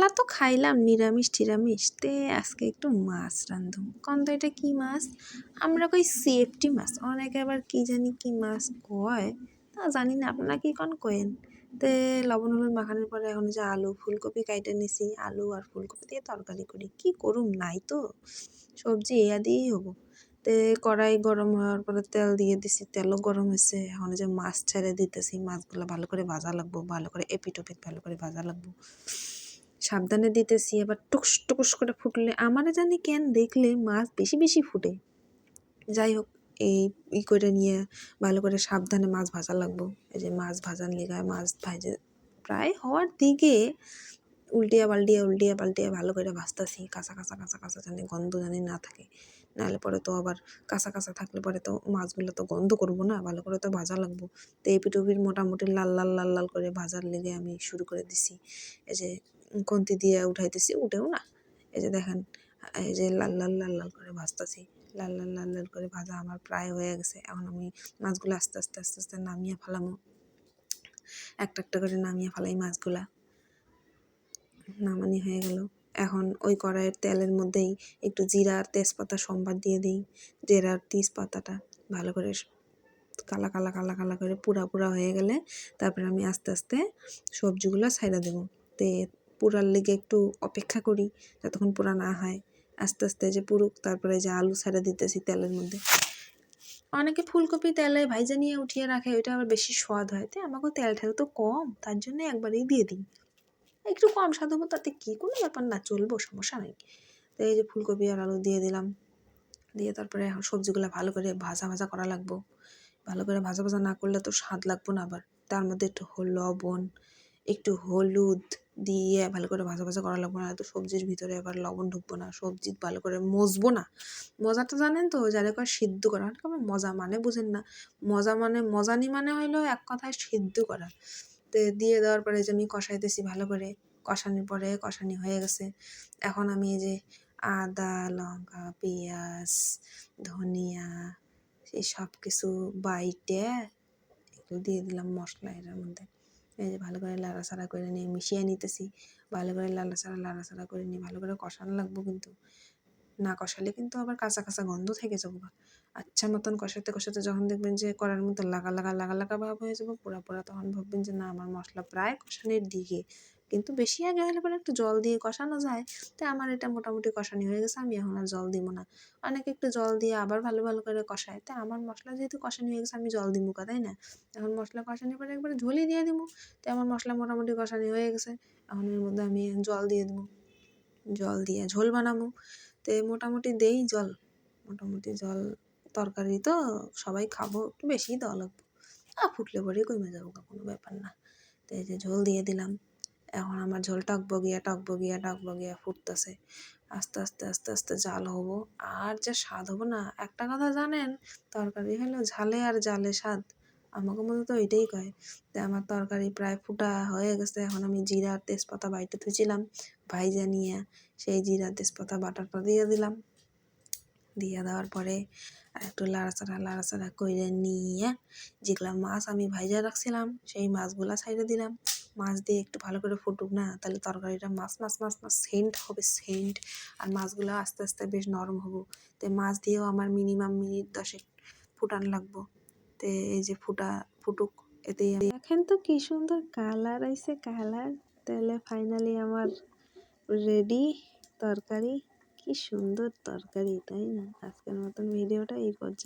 মেলা তো খাইলাম নিরামিষ টিরামিষ, তে আজকে একটু মাছ রান্ধুম। কন তো এটা কি মাছ? আমরা কই সেফটি মাছ, অনেকে আবার কি জানি কি মাছ কয়, তা জানি না, আপনারা কি কন কয়েন। তে লবণ হলুদ মাখানোর পরে এখন যে আলু ফুলকপি কাইটে নিছি, আলু আর ফুলকপি দিয়ে তরকারি করি। কি করুম, নাই তো সবজি, এয়া দিয়েই হবো। তে কড়াই গরম হওয়ার পরে তেল দিয়ে দিছি, তেলও গরম হয়েছে। এখন যে মাছ ছেড়ে দিতেছি, মাছগুলো ভালো করে ভাজা লাগবো, ভালো করে এপিট ওপিট ভালো করে ভাজা লাগবো, সাবধানে দিতেছি। এবার টুকুস টুকুস করে ফুটলে, আমারে জানি কেন দেখলে মাছ বেশি বেশি ফুটে। যাই হোক, এই করে নিয়ে ভালো করে সাবধানে মাছ ভাজা লাগবো। এই যে মাছ ভাজার লিগায় মাছ ভাজে প্রায় হওয়ার দিকে উল্টিয়া পাল্টিয়া ভালো করে ভাজতাছি। কাঁচা কাঁচা কাঁচা কাঁচা জানি গন্ধ জানি না থাকে, নাহলে পরে তো আবার কাঁচা কাঁচা থাকলে পরে তো মাছগুলো তো গন্ধ করবো না, ভালো করে তো ভাজা লাগবো। তো এপিট ওপিট মোটামুটি লাল লাল লাল লাল করে ভাজার লেগে আমি শুরু করে দিছি। এই যে খুন্তি দিয়ে উঠাইতেছি, উঠেও না, এই যে দেখেন, এই যে লাল লাল লাল লাল করে ভাজতাছি। লাল লাল লাল লাল করে ভাজা আমার প্রায় হয়ে গেছে। এখন আমি মাছগুলো আস্তে আস্তে আস্তে আস্তে নামিয়ে ফেলামো, একটা একটা করে নামিয়ে ফেলাই মাছগুলা। নামানি হয়ে গেল। এখন ওই কড়াইয়ের তেলের মধ্যেই একটু জিরা আর তেজপাতা সম্বার দিয়ে দিই। জিরা আর তেজপাতাটা ভালো করে কালা কালা কালা কালা করে পুরা পুরা হয়ে গেলে তারপরে আমি আস্তে আস্তে সবজিগুলো ছাইড়া দেবো। তে পুরার লেগে একটু অপেক্ষা করি যতক্ষণ পুরা না হয়, আস্তে আস্তে যে পুরুক, তারপরে যে আলু ছাইড়া দিতেছি তেলের মধ্যে। অনেকে ফুলকপি তেলে ভাইজা নিয়ে উঠিয়ে রাখে, ওইটা আবার বেশি স্বাদ হয়। তাই আমাকেও তেল ঠেল তো কম, তার জন্য একবারেই দিয়ে দিই। একটু কম স্বাদ হবো তাতে কি, কোনো ব্যাপার না, চলবো, সমস্যা নেই। তো এই যে ফুলকপি আর আলু দিয়ে দিলাম, দিয়ে তারপরে এখন সবজিগুলো ভালো করে ভাজা ভাজা করা লাগবো। ভালো করে ভাজা ভাজা না করলে তো স্বাদ লাগবো না। আবার তার মধ্যে একটু লবণ, একটু হলুদ দিয়ে ভালো করে ভাজা ভাজা করা লাগবো, না তো সবজির ভিতরে আবার লবণ ঢুকবো না, সবজি ভালো করে মজবো না। মজাটা জানেন তো, যারা করে সিদ্ধ করা, মজা মানে বুঝেন না, মজা মানে মজানি মানে হইলো এক কথায় সিদ্ধ করা। তো দিয়ে দেওয়ার পরে যে আমি কষাইতেছি ভালো করে, কষানোর পরে কষানি হয়ে গেছে। এখন আমি এই যে আদা লঙ্কা পেঁয়াজ ধনিয়া এই সব কিছু বাইটে এগুলো দিয়ে দিলাম মশলা এটার মধ্যে। এই যে ভালো করে লাড়াচাড়া করে নিয়ে মিশিয়ে নিতেছি, ভালো করে লাড়াচাড়া করে নিয়ে ভালো করে কষানো লাগবো। কিন্তু না কষালে কিন্তু আবার কাঁচা কাঁচা গন্ধ থেকে যাবো। আচ্ছা মতন কষাতে কষাতে যখন দেখবেন যে কড়ার মতো লাগা লাগা লাগা লাগা ভাব হয়ে যাবো পোড়া পোড়া, তখন ভাববেন যে না আমার মশলা প্রায় কষানোর দিকে। কিন্তু বেশি আগে হলে পরে একটু জল দিয়ে কষানো যায়। তাই আমার এটা মোটামুটি কষানি হয়ে গেছে, আমি এখন আর জল দিব না। অনেকে একটু জল দিয়ে আবার ভালো ভালো করে কষায়, তাই আমার মশলা যেহেতু কষানি হয়ে গেছে আমি জল দিব কা, তাই না? এখন মশলা কষানোর পরে একবারে ঝোলই দিয়ে দিব। তাই আমার মশলা মোটামুটি কষানি হয়ে গেছে। এখন এর মধ্যে আমি জল দিয়ে দেবো, জল দিয়ে ঝোল বানাবো। তো মোটামুটি দেই জল, মোটামুটি জল, তরকারি তো সবাই খাবো, একটু বেশিই দেওয়া লাগবে। ফুটলে পরেই কমে যাবো, কোনো ব্যাপার না। তো এই যে ঝোল দিয়ে দিলাম। এখন আমার ঝোল টকবগিয়া ফুটতেছে। আস্তে আস্তে আস্তে আস্তে জাল হবো, আর যা স্বাদ হবো না। একটা কথা জানেন, তরকারি হলো ঝালে আর জালে স্বাদ, আমাকে মধ্যে তো এটাই কয়। তো আমার তরকারি প্রায় ফুটা হয়ে গেছে। এখন আমি জিরা আর তেজপাতা বাইটে থুইছিলাম ভাইজা নিয়ে, সেই জিরা তেজপাতা বাটাটা দিয়ে দিলাম। দিয়ে দেওয়ার পরে আর একটু লাড়াচাড়া করে নিয়ে যেগুলো মাছ আমি ভাইজা রাখছিলাম সেই মাছগুলা ছাইড়ে দিলাম। মাছ দিয়ে একটু ভালো করে ফুটুক না, তাহলে তরকারিটা মাছ মাছ মাছ মাছ সেন্ট হবে, সেন্ট। আর মাছগুলো আস্তে আস্তে বেশ নরম হবো। তো মাছ দিয়েও আমার মিনিমাম মিনিট 10 ফুটান লাগবো। তো এই যে ফুটুক, এতেই দেখেন তো কি সুন্দর কালার আইছে, কালার। তাহলে ফাইনালি আমার রেডি তরকারি। কি সুন্দর তরকারি, তাই না? আজকের মতন ভিডিওটা এই পর্যন্ত।